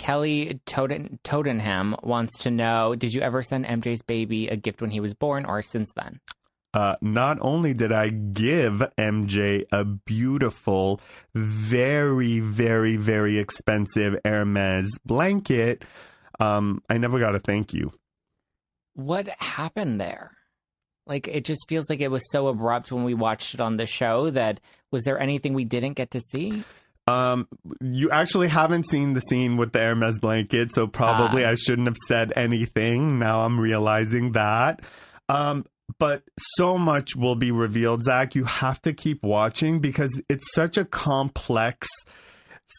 Kelly Totenham wants to know, did you ever send MJ's baby a gift when he was born or since then? Not only did I give MJ a beautiful, very, very, very expensive Hermes blanket, I never got a thank you. What happened there? Like, it just feels like it was so abrupt when we watched it on the show that, was there anything we didn't get to see? You actually haven't seen the scene with the Hermes blanket, so probably I shouldn't have said anything. Now I'm realizing that. But so much will be revealed, Zack. You have to keep watching because it's such a complex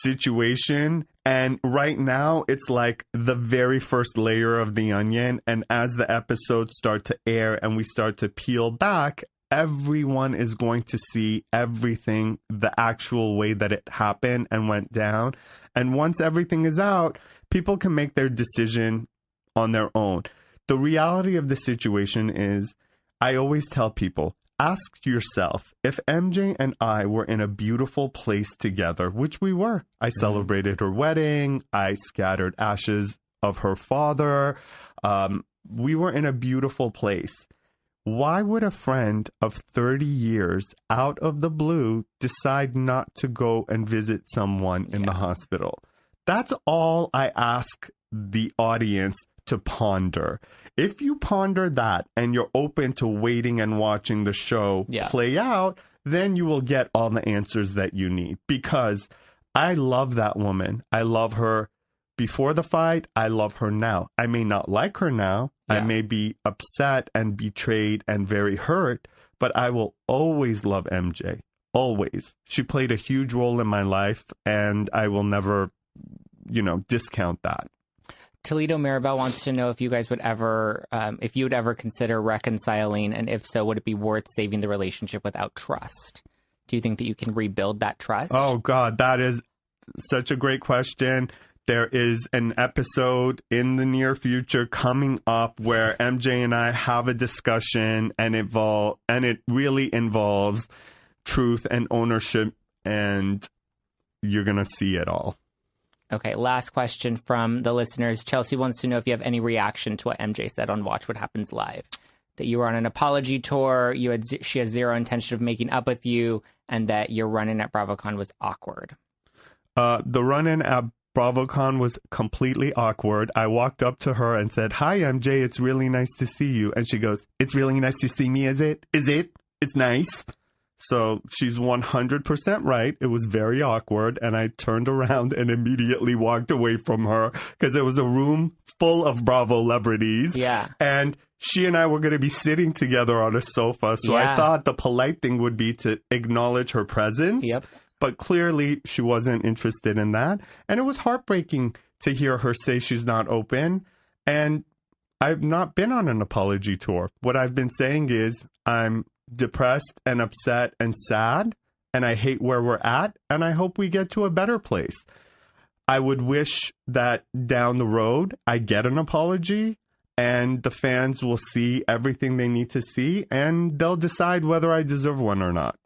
situation. And right now, it's like the very first layer of the onion. And as the episodes start to air and we start to peel back, everyone is going to see everything the actual way that it happened and went down. And once everything is out, people can make their decision on their own. The reality of the situation is, I always tell people, ask yourself, if MJ and I were in a beautiful place together, which we were. I celebrated her wedding. I scattered ashes of her father. We were in a beautiful place. Why would a friend of 30 years out of the blue decide not to go and visit someone in the hospital? That's all I ask the audience to ponder. If you ponder that and you're open to waiting and watching the show play out, then you will get all the answers that you need. Because I love that woman. I love her before the fight. I love her now. I may not like her now. I may be upset and betrayed and very hurt, but I will always love MJ. Always. She played a huge role in my life, and I will never, discount that. Toledo Maribel wants to know if you guys would ever, if you would ever consider reconciling, and if so, would it be worth saving the relationship without trust? Do you think that you can rebuild that trust? Oh, God, that is such a great question. There is an episode in the near future coming up where MJ and I have a discussion, and it really involves truth and ownership, and you're going to see it all. Okay, last question from the listeners. Chelsea wants to know if you have any reaction to what MJ said on Watch What Happens Live. That you were on an apology tour, she has zero intention of making up with you, and that your run-in at BravoCon was awkward. The run-in at BravoCon was completely awkward. I walked up to her and said, "Hi, MJ, it's really nice to see you." And she goes, "It's really nice to see me, is it? Is it? It's nice." So she's 100% right. It was very awkward. And I turned around and immediately walked away from her because it was a room full of Bravo celebrities. Yeah. And she and I were going to be sitting together on a sofa. So I thought the polite thing would be to acknowledge her presence. Yep. But clearly she wasn't interested in that. And it was heartbreaking to hear her say she's not open. And I've not been on an apology tour. What I've been saying is I'm depressed and upset and sad, and I hate where we're at, and I hope we get to a better place. I would wish that down the road I get an apology and the fans will see everything they need to see, and they'll decide whether I deserve one or not.